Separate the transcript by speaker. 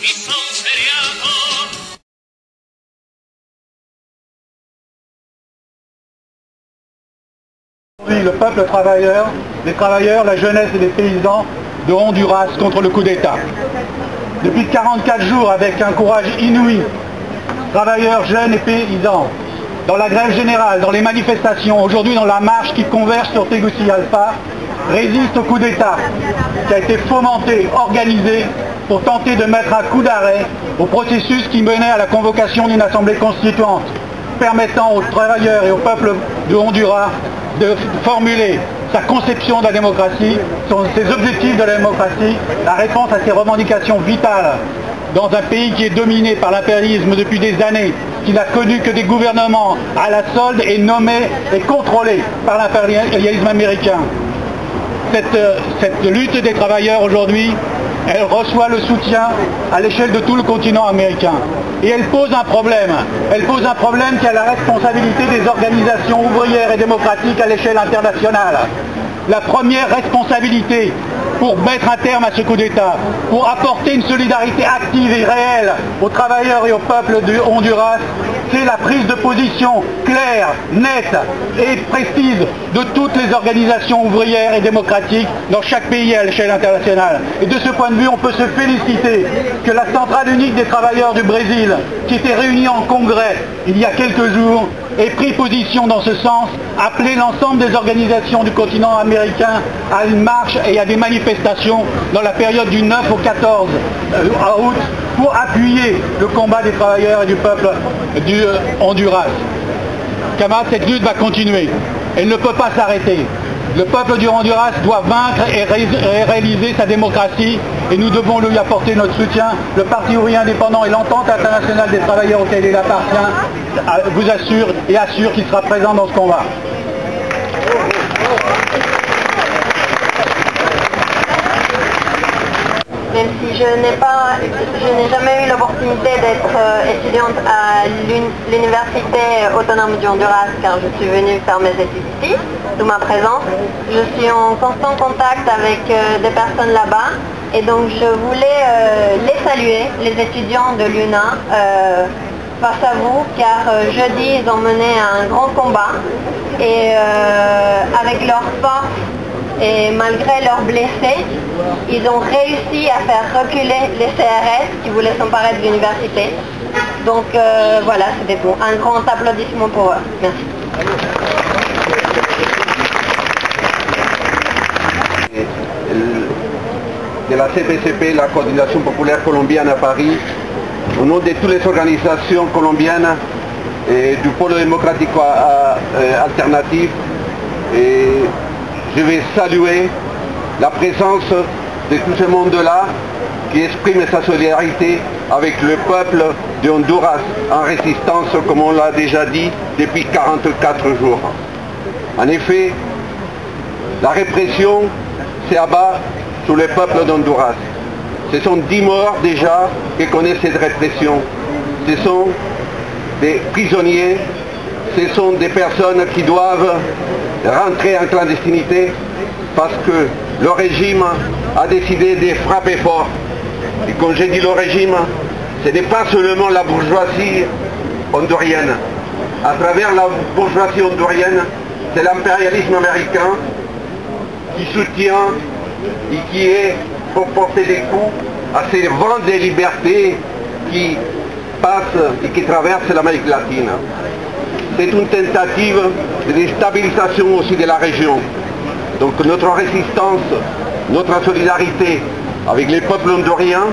Speaker 1: Le peuple travailleur, les travailleurs, la jeunesse et les paysans de Honduras contre le coup d'État. Depuis 44 jours, avec un courage inouï, travailleurs, jeunes et paysans, dans la grève générale, dans les manifestations, aujourd'hui dans la marche qui converge sur Tegucigalpa, résistent au coup d'État qui a été fomenté, organisé pour tenter de mettre un coup d'arrêt au processus qui menait à la convocation d'une assemblée constituante permettant aux travailleurs et au peuple de Honduras de formuler sa conception de la démocratie, ses objectifs de la démocratie, la réponse à ses revendications vitales dans un pays qui est dominé par l'impérialisme depuis des années, qui n'a connu que des gouvernements à la solde et nommés et contrôlés par l'impérialisme américain. Cette lutte des travailleurs aujourd'hui, elle reçoit le soutien à l'échelle de tout le continent américain. Et elle pose un problème. Elle pose un problème qui a la responsabilité des organisations ouvrières et démocratiques à l'échelle internationale. La première responsabilité pour mettre un terme à ce coup d'État, pour apporter une solidarité active et réelle aux travailleurs et au peuple du Honduras, c'est la prise de position claire, nette et précise de toutes les organisations ouvrières et démocratiques dans chaque pays à l'échelle internationale. Et de ce point de vue, on peut se féliciter que la centrale unique des travailleurs du Brésil, qui était réunie en congrès il y a quelques jours, ait pris position dans ce sens, appelé l'ensemble des organisations du continent américain à une marche et à des manifestations dans la période du 9 au 14 août pour appuyer le combat des travailleurs et du peuple du Honduras. Camarades, cette lutte va continuer. Elle ne peut pas s'arrêter. Le peuple du Honduras doit vaincre et réaliser sa démocratie et nous devons lui apporter notre soutien. Le Parti ouvrier indépendant et l'entente internationale des travailleurs auquel il appartient vous assure et assure qu'il sera présent dans ce combat.
Speaker 2: Même si je n'ai jamais eu l'opportunité d'être étudiante à l'Université autonome du Honduras, car je suis venue faire mes études ici, d'où ma présence. Je suis en constant contact avec des personnes là-bas, et donc je voulais les saluer, les étudiants de l'UNA, face à vous, car jeudi ils ont mené un grand combat, et avec leur force, et malgré leurs blessés, ils ont réussi à faire reculer les CRS qui voulaient s'emparer de l'université. Donc voilà, c'était pour un grand applaudissement pour eux. Merci.
Speaker 3: De la CPCP, la Coordination populaire colombienne à Paris, au nom de toutes les organisations colombiennes et du Pôle démocratique alternatif, et je vais saluer la présence de tout ce monde-là qui exprime sa solidarité avec le peuple de Honduras en résistance, comme on l'a déjà dit, depuis 44 jours. En effet, la répression s'abat sur le peuple d'Honduras. Ce sont 10 morts déjà qui connaissent cette répression. Ce sont des prisonniers, ce sont des personnes qui doivent rentrer en clandestinité parce que le régime a décidé de frapper fort. Et quand j'ai dit le régime, ce n'est pas seulement la bourgeoisie hondurienne. À travers la bourgeoisie hondurienne, c'est l'impérialisme américain qui soutient et qui est pour porter des coups à ces vents de liberté qui passent et qui traversent l'Amérique latine. C'est une tentative de déstabilisation aussi de la région. Donc notre résistance, notre solidarité avec les peuples honduriens